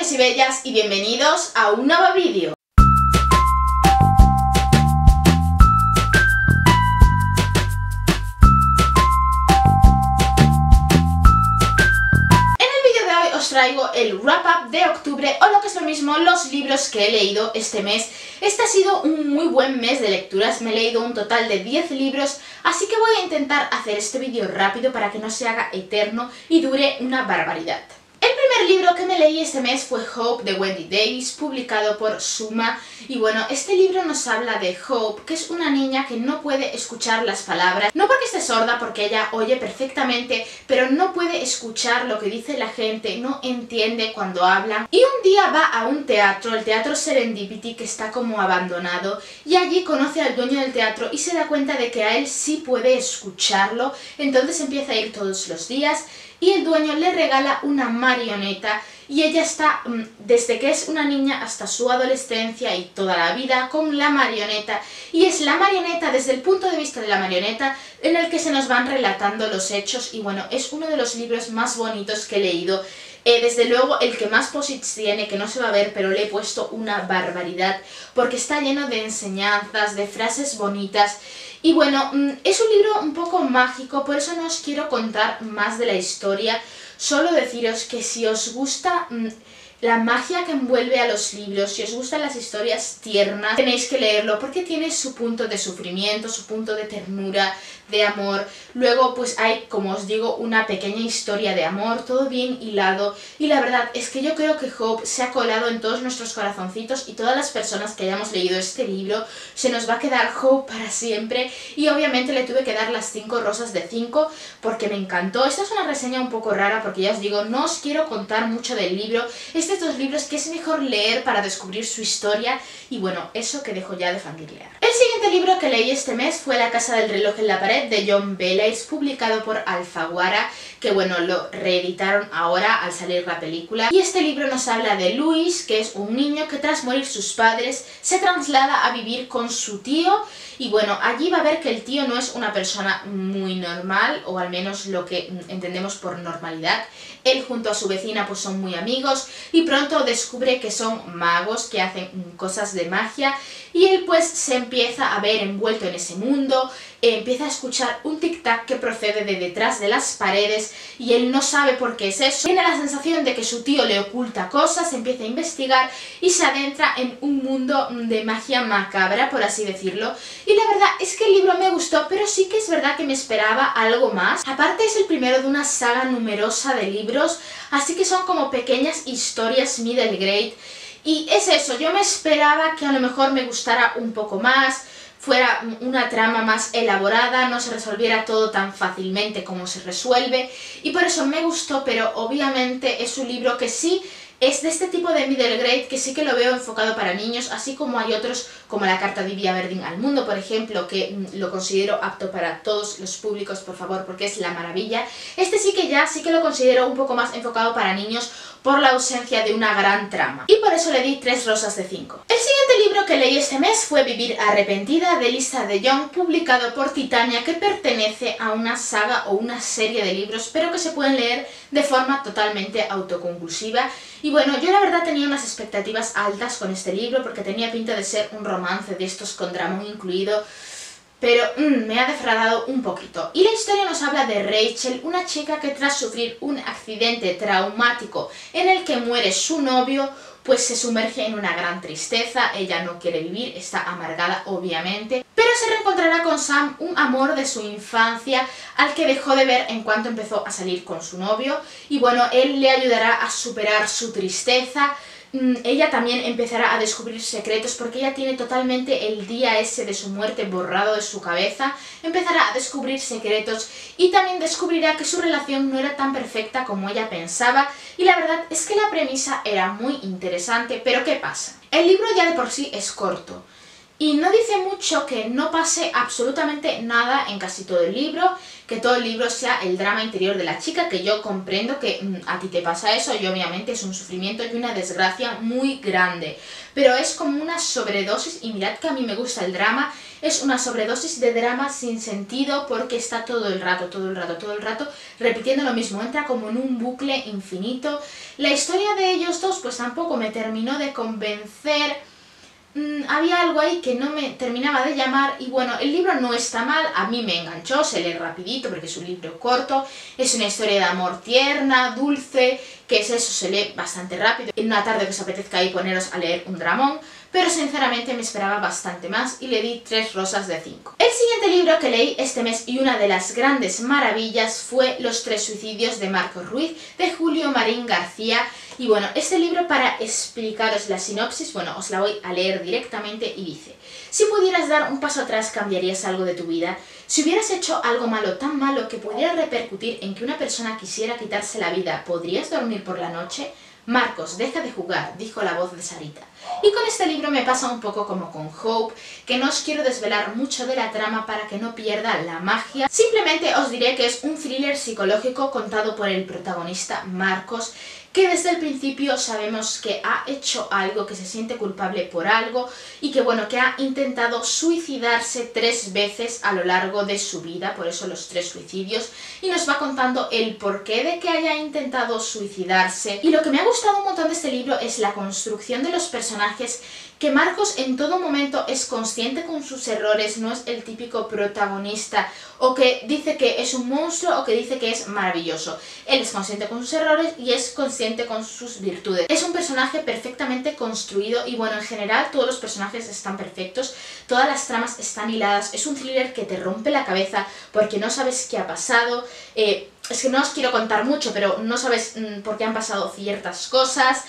bellos y bellas y bienvenidos a un nuevo vídeo. En el vídeo de hoy os traigo el wrap-up de octubre, o lo que es lo mismo, los libros que he leído este mes. Este ha sido un muy buen mes de lecturas, me he leído un total de 10 libros, así que voy a intentar hacer este vídeo rápido para que no se haga eterno y dure una barbaridad. El primer libro que me leí este mes fue Hope de Wendy Davis, publicado por Suma. Y bueno, este libro nos habla de Hope, que es una niña que no puede escuchar las palabras. No porque esté sorda, porque ella oye perfectamente, pero no puede escuchar lo que dice la gente, no entiende cuando hablan. Y un día va a un teatro, el Teatro Serendipity, que está como abandonado, y allí conoce al dueño del teatro y se da cuenta de que a él sí puede escucharlo. Entonces empieza a ir todos los días y el dueño le regala una marioneta y ella está, desde que es una niña hasta su adolescencia y toda la vida, con la marioneta. Y es la marioneta, desde el punto de vista de la marioneta, en el que se nos van relatando los hechos. Y bueno, es uno de los libros más bonitos que he leído. Desde luego el que más posits tiene, que no se va a ver, pero le he puesto una barbaridad, porque está lleno de enseñanzas, de frases bonitas. Y bueno, es un libro un poco mágico, por eso no os quiero contar más de la historia, solo deciros que si os gusta la magia que envuelve a los libros, si os gustan las historias tiernas, tenéis que leerlo porque tiene su punto de sufrimiento, su punto de ternura, de amor. Luego pues hay, como os digo, una pequeña historia de amor, todo bien hilado, y la verdad es que yo creo que Hope se ha colado en todos nuestros corazoncitos, y todas las personas que hayamos leído este libro se nos va a quedar Hope para siempre. Y obviamente le tuve que dar las 5 rosas de 5 porque me encantó. Esta es una reseña un poco rara porque ya os digo, no os quiero contar mucho del libro. Estos dos libros que es mejor leer para descubrir su historia, y bueno, eso que dejo ya de fangirlear. El siguiente libro que leí este mes fue La casa del reloj en la pared de John Belais, publicado por Alfaguara, que bueno, lo reeditaron ahora al salir la película. Y este libro nos habla de Luis, que es un niño que tras morir sus padres se traslada a vivir con su tío. Y bueno, allí va a ver que el tío no es una persona muy normal, o al menos lo que entendemos por normalidad. Él junto a su vecina pues son muy amigos, y pronto descubre que son magos, que hacen cosas de magia, y él pues se empieza a ver envuelto en ese mundo. Empieza a escuchar un tic-tac que procede de detrás de las paredes y él no sabe por qué es eso. Tiene la sensación de que su tío le oculta cosas, empieza a investigar y se adentra en un mundo de magia macabra, por así decirlo. Y la verdad es que el libro me gustó, pero sí que es verdad que me esperaba algo más. Aparte es el primero de una saga numerosa de libros, así que son como pequeñas historias middle grade. Y es eso, yo me esperaba que a lo mejor me gustara un poco más, fuera una trama más elaborada, no se resolviera todo tan fácilmente como se resuelve, y por eso me gustó. Pero obviamente es un libro que sí es de este tipo de middle grade, que sí que lo veo enfocado para niños, así como hay otros como La carta de Vivia Verdin al mundo, por ejemplo, que lo considero apto para todos los públicos, por favor, porque es la maravilla. Este sí que lo considero un poco más enfocado para niños por la ausencia de una gran trama, y por eso le di 3 rosas de 5. El siguiente libro que leí este mes fue Vivir arrepentida de Lisa DeJong, publicado por Titania, que pertenece a una saga o una serie de libros, pero que se pueden leer de forma totalmente autoconclusiva. Y bueno, yo la verdad tenía unas expectativas altas con este libro porque tenía pinta de ser un romance de estos con dramón incluido, pero me ha defraudado un poquito. Y la historia nos habla de Rachel, una chica que tras sufrir un accidente traumático en el que muere su novio, pues se sumerge en una gran tristeza. Ella no quiere vivir, está amargada obviamente, pero se reencontrará con Sam, un amor de su infancia al que dejó de ver en cuanto empezó a salir con su novio. Y bueno, él le ayudará a superar su tristeza. Ella también empezará a descubrir secretos porque ella tiene totalmente el día ese de su muerte borrado de su cabeza. Empezará a descubrir secretos y también descubrirá que su relación no era tan perfecta como ella pensaba. Y la verdad es que la premisa era muy interesante, pero ¿qué pasa? El libro ya de por sí es corto. y no dice mucho que no pase absolutamente nada en casi todo el libro, que todo el libro sea el drama interior de la chica, que yo comprendo que a ti te pasa eso y obviamente es un sufrimiento y una desgracia muy grande, pero es como una sobredosis, y mirad que a mí me gusta el drama, es una sobredosis de drama sin sentido porque está todo el rato repitiendo lo mismo, entra como en un bucle infinito. La historia de ellos dos pues tampoco me terminó de convencer. Había algo ahí que no me terminaba de llamar y bueno, el libro no está mal, a mí me enganchó, se lee rapidito porque es un libro corto, es una historia de amor tierna, dulce, que es eso, se lee bastante rápido, en una tarde que os apetezca ahí poneros a leer un dramón, pero sinceramente me esperaba bastante más y le di 3 rosas de 5. El siguiente libro que leí este mes y una de las grandes maravillas fue Los 3 suicidios de Marcos Ruiz, de Julio Marín García. Y bueno, este libro, para explicaros la sinopsis, bueno, os la voy a leer directamente y dice: si pudieras dar un paso atrás, ¿cambiarías algo de tu vida? Si hubieras hecho algo malo, tan malo que pudiera repercutir en que una persona quisiera quitarse la vida, ¿podrías dormir por la noche? Marcos, deja de jugar, dijo la voz de Sarita. Y con este libro me pasa un poco como con Hope, que no os quiero desvelar mucho de la trama para que no pierda la magia. Simplemente os diré que es un thriller psicológico contado por el protagonista Marcos, que desde el principio sabemos que ha hecho algo, que se siente culpable por algo y que bueno, que ha intentado suicidarse 3 veces a lo largo de su vida, por eso los 3 suicidios, y nos va contando el porqué de que haya intentado suicidarse. Y lo que me ha gustado un montón de este libro es la construcción de los personajes, que Marcos en todo momento es consciente con sus errores, no es el típico protagonista o que dice que es un monstruo o que dice que es maravilloso. Él es consciente con sus errores y es consciente con sus virtudes. Es un personaje perfectamente construido y bueno, en general todos los personajes están perfectos, todas las tramas están hiladas, es un thriller que te rompe la cabeza porque no sabes qué ha pasado. Es que no os quiero contar mucho, pero no sabes por qué han pasado ciertas cosas,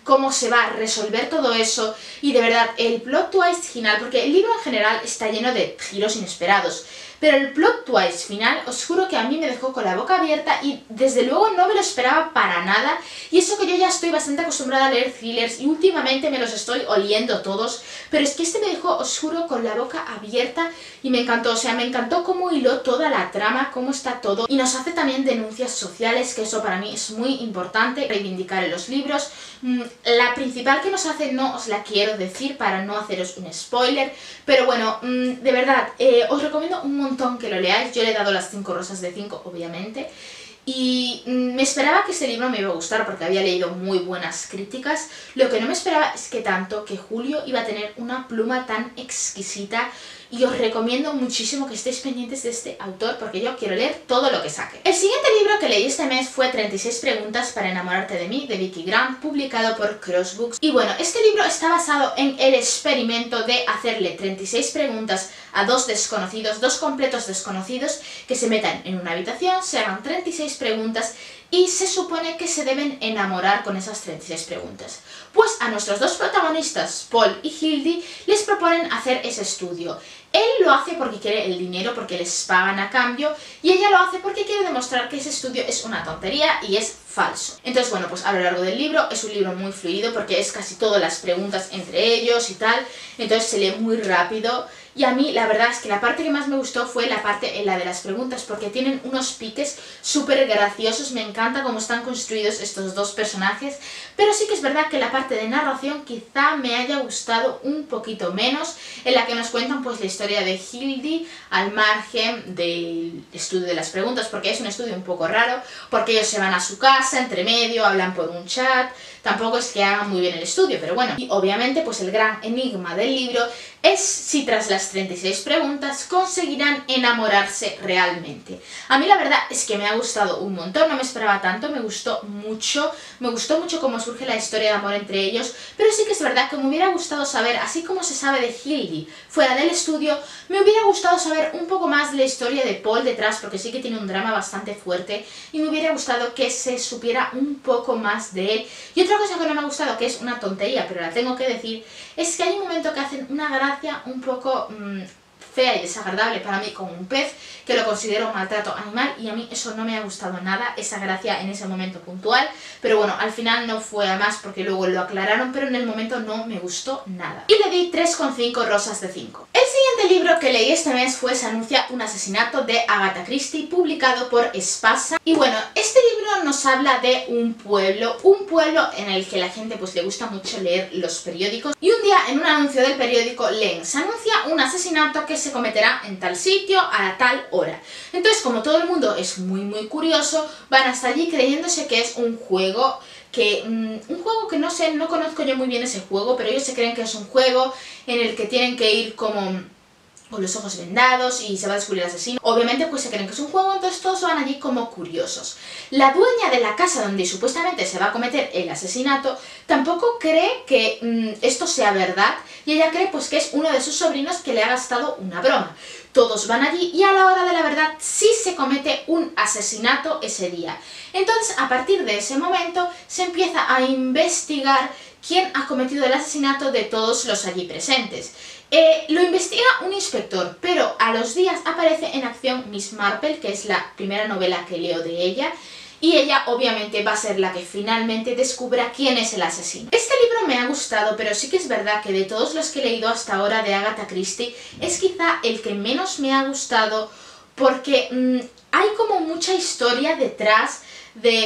cómo se va a resolver todo eso, y de verdad el plot twist final, porque el libro en general está lleno de giros inesperados, pero el plot twist final os juro que a mí me dejó con la boca abierta y desde luego no me lo esperaba para nada, y eso que yo ya estoy bastante acostumbrada a leer thrillers y últimamente me los estoy oliendo todos, pero es que este me dejó, os juro, con la boca abierta y me encantó, o sea, me encantó cómo hiló toda la trama, cómo está todo, y nos hace también denuncias sociales, que eso para mí es muy importante reivindicar en los libros. La principal que nos hace no os la quiero decir para no haceros un spoiler, pero bueno, de verdad, os recomiendo un montón que lo leáis. Yo le he dado las 5 rosas de 5, obviamente, y me esperaba que este libro me iba a gustar porque había leído muy buenas críticas. Lo que no me esperaba es que tanto, que Julio iba a tener una pluma tan exquisita, y os recomiendo muchísimo que estéis pendientes de este autor porque yo quiero leer todo lo que saque. El siguiente libro que leí este mes fue 36 preguntas para enamorarte de mí, de Vicky Grant, publicado por Crossbooks. Y bueno, este libro está basado en el experimento de hacerle 36 preguntas a 2 desconocidos, 2 completos desconocidos, que se metan en una habitación, se hagan 36 preguntas y se supone que se deben enamorar con esas 36 preguntas. Pues a nuestros 2 protagonistas, Paul y Hildy, les proponen hacer ese estudio. Él lo hace porque quiere el dinero, porque les pagan a cambio, y ella lo hace porque quiere demostrar que ese estudio es una tontería y es falso. Entonces bueno, pues a lo largo del libro es un libro muy fluido porque es casi todas las preguntas entre ellos y tal, entonces se lee muy rápido. Y a mí la verdad es que la parte que más me gustó fue la parte en la de las preguntas, porque tienen unos piques súper graciosos, me encanta cómo están construidos estos 2 personajes, pero sí que es verdad que la parte de narración quizá me haya gustado un poquito menos, en la que nos cuentan pues la historia de Hildy al margen del estudio de las preguntas, porque es un estudio un poco raro, porque ellos se van a su casa, entre medio, hablan por un chat, tampoco es que hagan muy bien el estudio, pero bueno. Y obviamente pues el gran enigma del libro es si tras las 36 preguntas conseguirán enamorarse realmente. A mí la verdad es que me ha gustado un montón, no me esperaba tanto, me gustó mucho cómo surge la historia de amor entre ellos, pero sí que es verdad que me hubiera gustado saber, así como se sabe de Hildy fuera del estudio, me hubiera gustado saber un poco más de la historia de Paul detrás, porque sí que tiene un drama bastante fuerte, y me hubiera gustado que se supiera un poco más de él. Y otra cosa que no me ha gustado, que es una tontería, pero la tengo que decir, es que hay un momento que hacen una gracia un poco fea y desagradable para mí con un pez, que lo considero un maltrato animal, y a mí eso no me ha gustado nada, esa gracia en ese momento puntual, pero bueno, al final no fue a más porque luego lo aclararon, pero en el momento no me gustó nada. Y le di 3,5 rosas de 5. El siguiente libro que leí este mes fue Se anuncia un asesinato, de Agatha Christie, publicado por Espasa. Y bueno, este libro nos habla de un pueblo en el que la gente pues le gusta mucho leer los periódicos, y un día en un anuncio del periódico leen: se anuncia un asesinato que se cometerá en tal sitio a tal hora. Entonces, como todo el mundo es muy curioso, van hasta allí creyéndose que es un juego que no sé, no conozco yo muy bien ese juego, pero ellos se creen que es un juego en el que tienen que ir como con los ojos vendados y se va a descubrir el asesino. Obviamente pues se creen que es un juego, entonces todos van allí como curiosos. La dueña de la casa donde supuestamente se va a cometer el asesinato tampoco cree que esto sea verdad, y ella cree pues que es uno de sus sobrinos que le ha gastado una broma. Todos van allí y a la hora de la verdad sí se comete un asesinato ese día. Entonces, a partir de ese momento se empieza a investigar quién ha cometido el asesinato de todos los allí presentes. Lo investiga un inspector, pero a los días aparece en acción Miss Marple, que es la primera novela que leo de ella, y ella obviamente va a ser la que finalmente descubra quién es el asesino. Este libro me ha gustado, pero sí que es verdad que de todos los que he leído hasta ahora de Agatha Christie es quizá el que menos me ha gustado, porque hay como mucha historia detrás.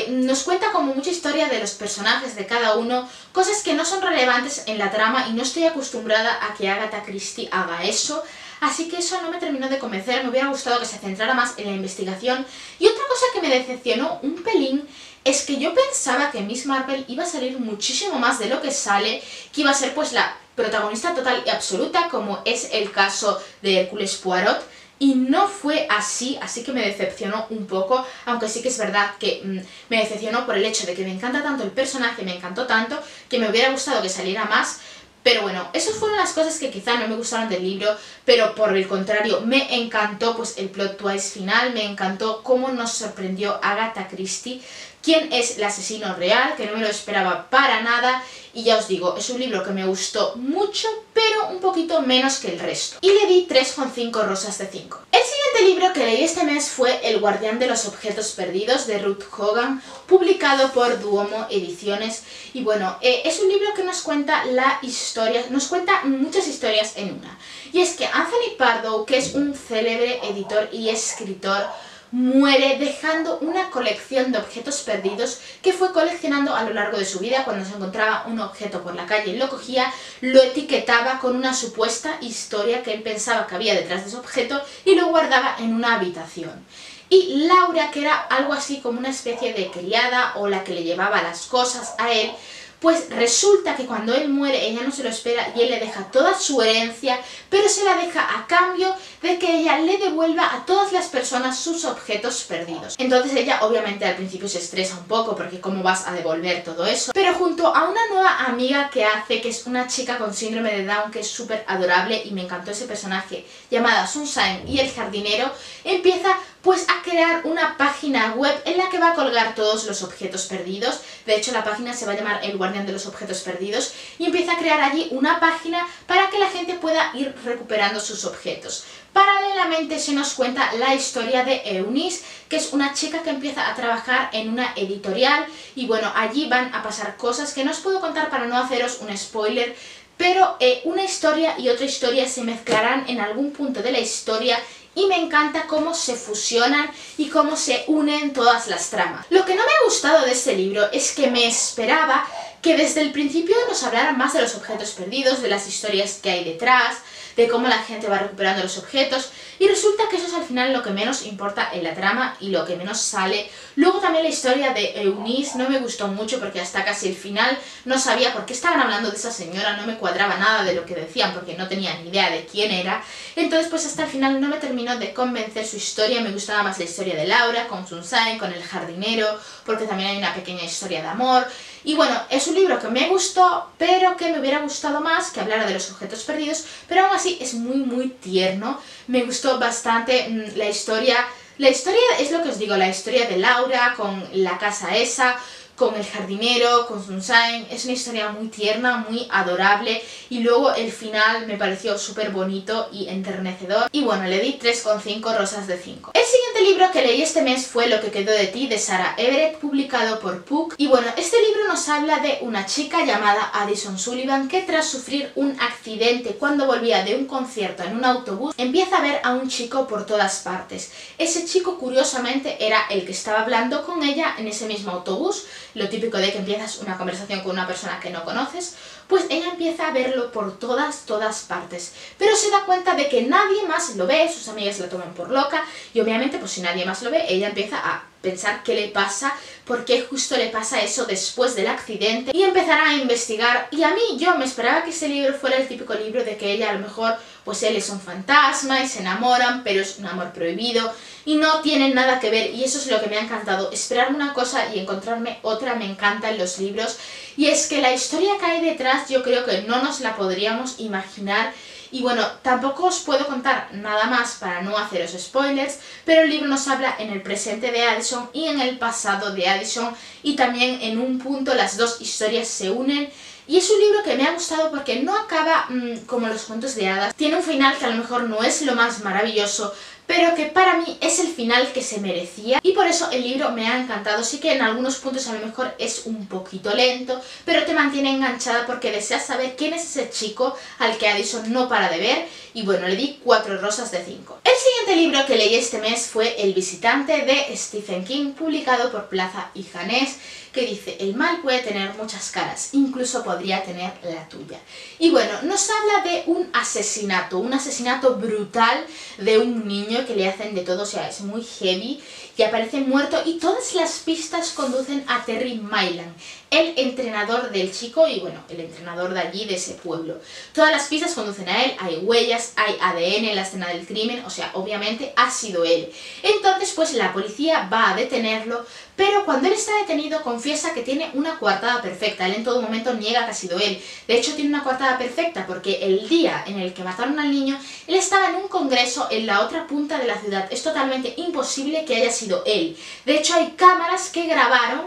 Nos cuenta como mucha historia de los personajes de cada uno, cosas que no son relevantes en la trama, y no estoy acostumbrada a que Agatha Christie haga eso, así que eso no me terminó de convencer. Me hubiera gustado que se centrara más en la investigación. Y otra cosa que me decepcionó un pelín es que yo pensaba que Miss Marple iba a salir muchísimo más de lo que sale, que iba a ser pues la protagonista total y absoluta, como es el caso de Hércules Poirot, y no fue así, así que me decepcionó un poco, aunque sí que es verdad que me decepcionó por el hecho de que me encanta tanto el personaje, me encantó tanto, que me hubiera gustado que saliera más. Pero bueno, esas fueron las cosas que quizá no me gustaron del libro, pero por el contrario me encantó pues el plot twist final, me encantó cómo nos sorprendió Agatha Christie, quién es el asesino real, que no me lo esperaba para nada, y ya os digo, es un libro que me gustó mucho, pero un poquito menos que el resto. Y le di 3,5 rosas de 5. El siguiente libro que leí este mes fue El guardián de los objetos perdidos, de Ruth Hogan, publicado por Duomo Ediciones. Y bueno, es un libro que nos cuenta la historia, nos cuenta muchas historias en una. Y es que Anthony Pardoe, que es un célebre editor y escritor, muere dejando una colección de objetos perdidos que fue coleccionando a lo largo de su vida. Cuando se encontraba un objeto por la calle lo cogía, lo etiquetaba con una supuesta historia que él pensaba que había detrás de ese objeto y lo guardaba en una habitación. Y Laura, que era algo así como una especie de criada o la que le llevaba las cosas a él, pues resulta que cuando él muere ella no se lo espera y él le deja toda su herencia, pero se la deja a cambio de que ella le devuelva a todas las personas sus objetos perdidos. Entonces ella obviamente al principio se estresa un poco porque cómo vas a devolver todo eso, pero junto a una nueva amiga que hace, que es una chica con síndrome de Down que es súper adorable y me encantó ese personaje, llamada Sunshine y el jardinero, empieza pues a crear una página web en la que va a colgar todos los objetos perdidos. De hecho la página se va a llamar El guardián de los objetos perdidos, y empieza a crear allí una página para que la gente pueda ir recuperando sus objetos. Paralelamente se nos cuenta la historia de Eunice, que es una chica que empieza a trabajar en una editorial, y bueno, allí van a pasar cosas que no os puedo contar para no haceros un spoiler, pero una historia y otra historia se mezclarán en algún punto de la historia, y me encanta cómo se fusionan y cómo se unen todas las tramas. Lo que no me ha gustado de este libro es que me esperaba que desde el principio nos hablaran más de los objetos perdidos, de las historias que hay detrás, de cómo la gente va recuperando los objetos, y resulta que eso es al final lo que menos importa en la trama y lo que menos sale. Luego también la historia de Eunice no me gustó mucho porque hasta casi el final no sabía por qué estaban hablando de esa señora, no me cuadraba nada de lo que decían porque no tenía ni idea de quién era. Entonces pues hasta el final no me terminó de convencer su historia. Me gustaba más la historia de Laura con Sunshine, con el jardinero, porque también hay una pequeña historia de amor. Y bueno, es un libro que me gustó, pero que me hubiera gustado más que hablara de los objetos perdidos, pero aún así es muy tierno. Me gustó bastante la historia es lo que os digo, la historia de Laura con la casa esa, con el jardinero, con Sunshine. Es una historia muy tierna, muy adorable, y luego el final me pareció súper bonito y enternecedor. Y bueno, le di 3,5 rosas de 5. El siguiente libro que leí este mes fue Lo que quedó de ti, de Sarah Everett, publicado por Puck. Y bueno, este libro nos habla de una chica llamada Addison Sullivan que tras sufrir un accidente cuando volvía de un concierto en un autobús, empieza a ver a un chico por todas partes. Ese chico, curiosamente, era el que estaba hablando con ella en ese mismo autobús. Lo típico de que empiezas una conversación con una persona que no conoces, pues ella empieza a verlo por todas partes, pero se da cuenta de que nadie más lo ve, sus amigas la toman por loca, y obviamente pues si nadie más lo ve, ella empieza a pensar qué le pasa, por qué justo le pasa eso después del accidente, y empezará a investigar. Y a mí, yo me esperaba que este libro fuera el típico libro de que ella a lo mejor, pues él es un fantasma y se enamoran, pero es un amor prohibido y no tienen nada que ver, y eso es lo que me ha encantado, esperarme una cosa y encontrarme otra. Me encantan los libros, y es que la historia que hay detrás yo creo que no nos la podríamos imaginar. Y bueno, tampoco os puedo contar nada más para no haceros spoilers, pero el libro nos habla en el presente de Addison y en el pasado de Addison, y también en un punto las dos historias se unen. Y es un libro que me ha gustado porque no acaba como los cuentos de hadas. Tiene un final que a lo mejor no es lo más maravilloso, pero que para mí es el final que se merecía, y por eso el libro me ha encantado. Sí que en algunos puntos a lo mejor es un poquito lento, pero te mantiene enganchada porque deseas saber quién es ese chico al que Addison no para de ver, y bueno, le di 4 rosas de 5. El siguiente libro que leí este mes fue El visitante, de Stephen King, publicado por Plaza y Janés, que dice: el mal puede tener muchas caras, incluso podría tener la tuya. Y bueno, nos habla de un asesinato brutal de un niño que le hacen de todo, o sea, es muy heavy, y aparece muerto, y todas las pistas conducen a Terry Milan, el entrenador del chico y bueno, el entrenador de allí, de ese pueblo. Todas las pistas conducen a él, hay huellas, hay ADN en la escena del crimen, o sea, obviamente ha sido él. Entonces pues la policía va a detenerlo, pero cuando él está detenido confiesa que tiene una coartada perfecta. Él en todo momento niega que ha sido él. De hecho tiene una coartada perfecta porque el día en el que mataron al niño, él estaba en un congreso en la otra punta de la ciudad. Es totalmente imposible que haya sido él. De hecho hay cámaras que grabaron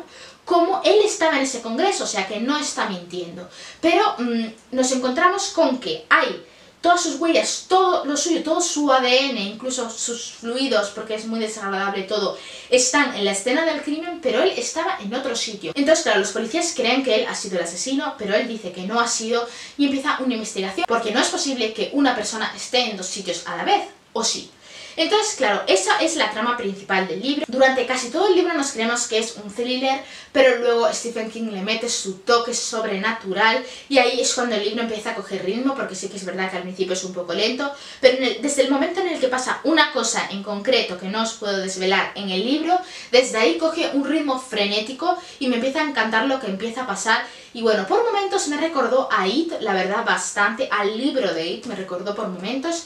cómo él estaba en ese congreso, o sea que no está mintiendo. Pero nos encontramos con que hay todas sus huellas, todo lo suyo, todo su ADN, incluso sus fluidos, porque es muy desagradable todo, están en la escena del crimen, pero él estaba en otro sitio. Entonces, claro, los policías creen que él ha sido el asesino, pero él dice que no ha sido, y empieza una investigación, porque no es posible que una persona esté en 2 sitios a la vez, ¿o sí? Entonces, claro, esa es la trama principal del libro. Durante casi todo el libro nos creemos que es un thriller, pero luego Stephen King le mete su toque sobrenatural, y ahí es cuando el libro empieza a coger ritmo, porque sí que es verdad que al principio es un poco lento, pero desde el momento en el que pasa una cosa en concreto que no os puedo desvelar en el libro, desde ahí coge un ritmo frenético y me empieza a encantar lo que empieza a pasar. Y bueno, por momentos me recordó a It, la verdad, bastante, al libro de It me recordó por momentos.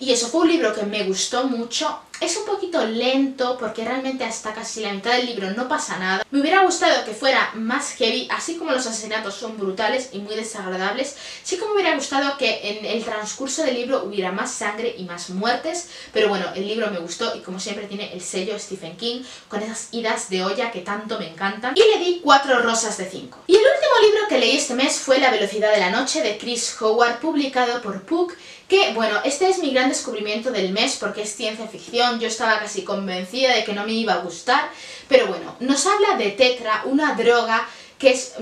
Y eso, fue un libro que me gustó mucho. Es un poquito lento porque realmente hasta casi la mitad del libro no pasa nada. Me hubiera gustado que fuera más heavy, así como los asesinatos son brutales y muy desagradables. Sí que me hubiera gustado que en el transcurso del libro hubiera más sangre y más muertes. Pero bueno, el libro me gustó y como siempre tiene el sello Stephen King con esas idas de olla que tanto me encantan. Y le di 4 rosas de 5. Y el último libro que leí este mes fue La velocidad de la noche, de Chris Howard, publicado por Puck. Que bueno, este es mi gran descubrimiento del mes porque es ciencia ficción. Yo estaba casi convencida de que no me iba a gustar, pero bueno, nos habla de Tetra, una droga que es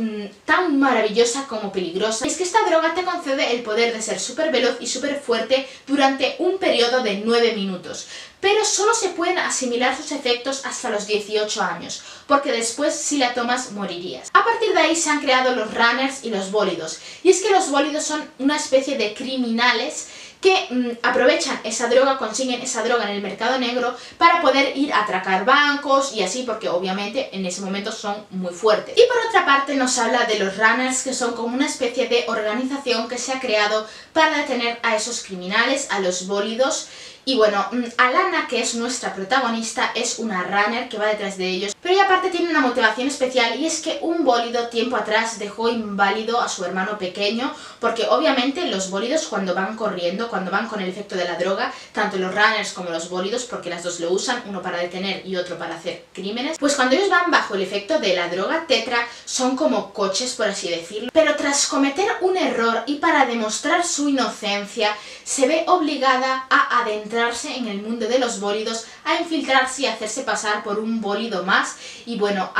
tan maravillosa como peligrosa. Es que esta droga te concede el poder de ser súper veloz y súper fuerte durante un periodo de 9 minutos. Pero solo se pueden asimilar sus efectos hasta los 18 años, porque después si la tomas morirías. A partir de ahí se han creado los runners y los bólidos. Y es que los bólidos son una especie de criminales que aprovechan esa droga, consiguen esa droga en el mercado negro para poder ir a atracar bancos y así, porque obviamente en ese momento son muy fuertes. Y por otra parte nos habla de los runners, que son como una especie de organización que se ha creado para detener a esos criminales, a los bólidos. Y bueno, Alana, que es nuestra protagonista, es una runner que va detrás de ellos, pero ella aparte tiene una motivación especial, y es que un bólido tiempo atrás dejó inválido a su hermano pequeño, porque obviamente los bólidos cuando van corriendo, cuando van con el efecto de la droga, tanto los runners como los bólidos, porque las dos lo usan, uno para detener y otro para hacer crímenes, pues cuando ellos van bajo el efecto de la droga tetra son como coches, por así decirlo, pero tras cometer un error y para demostrar su inocencia se ve obligada a adentrarse en el mundo de los bólidos, a infiltrarse y a hacerse pasar por un bólido más, y bueno,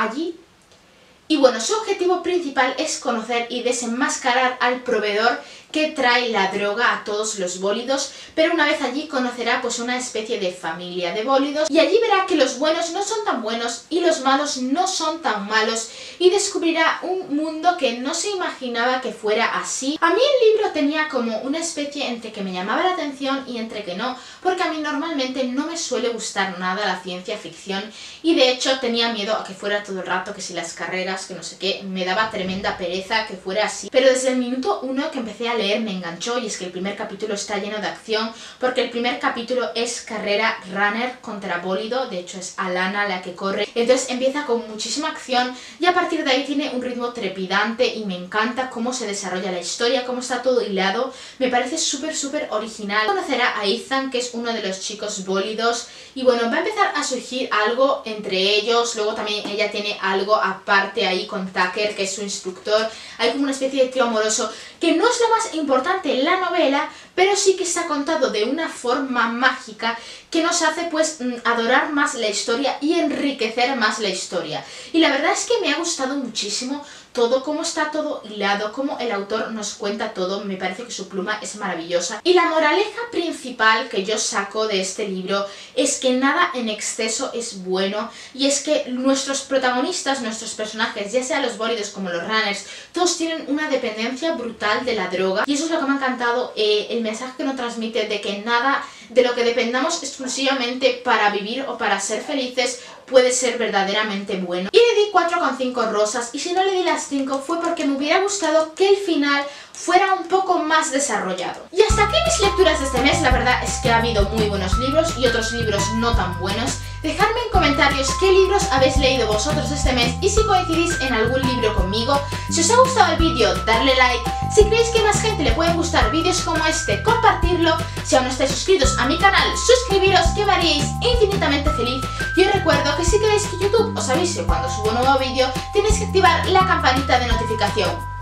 su objetivo principal es conocer y desenmascarar al proveedor que trae la droga a todos los bólidos, pero una vez allí conocerá pues una especie de familia de bólidos, y allí verá que los buenos no son tan buenos y los malos no son tan malos, y descubrirá un mundo que no se imaginaba que fuera así. A mí el libro tenía como una especie entre que me llamaba la atención y entre que no, porque a mí normalmente no me suele gustar nada la ciencia ficción, y de hecho tenía miedo a que fuera todo el rato, que si las carreras, que no sé qué, me daba tremenda pereza que fuera así. Pero desde el minuto 1 que empecé a leer me enganchó, y es que el primer capítulo está lleno de acción, porque el primer capítulo es carrera runner contra bólido, de hecho es Alana la que corre, entonces empieza con muchísima acción y a partir de ahí tiene un ritmo trepidante y me encanta cómo se desarrolla la historia, cómo está todo hilado, me parece súper original. Conocerá a Ethan, que es uno de los chicos bólidos, y bueno, va a empezar a surgir algo entre ellos, luego también ella tiene algo aparte ahí con Tucker, que es su instructor, hay como una especie de trío amoroso que no es lo más importante en la novela, pero sí que está contado de una forma mágica que nos hace pues adorar más la historia y enriquecer más la historia. Y la verdad es que me ha gustado muchísimo todo, cómo está todo hilado, cómo el autor nos cuenta todo, me parece que su pluma es maravillosa. Y la moraleja principal que yo saco de este libro es que nada en exceso es bueno, y es que nuestros protagonistas, nuestros personajes, ya sea los bólidos como los runners, todos tienen una dependencia brutal de la droga, y eso es lo que me ha encantado, el mensaje que nos transmite de que nada de lo que dependamos exclusivamente para vivir o para ser felices puede ser verdaderamente bueno. Y le di 4,5 rosas, y si no le di las 5 fue porque me hubiera gustado que el final fuera un poco más desarrollado. Y hasta aquí mis lecturas de este mes. La verdad es que ha habido muy buenos libros y otros libros no tan buenos. Dejadme en comentarios qué libros habéis leído vosotros este mes y si coincidís en algún libro conmigo. Si os ha gustado el vídeo, darle like. Si creéis que a más gente le pueden gustar vídeos como este, compartirlo. Si aún no estáis suscritos a mi canal, suscribiros, que me haríais infinitamente feliz. Y os recuerdo que si queréis que YouTube os avise cuando subo un nuevo vídeo, tenéis que activar la campanita de notificación.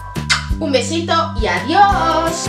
Un besito y adiós.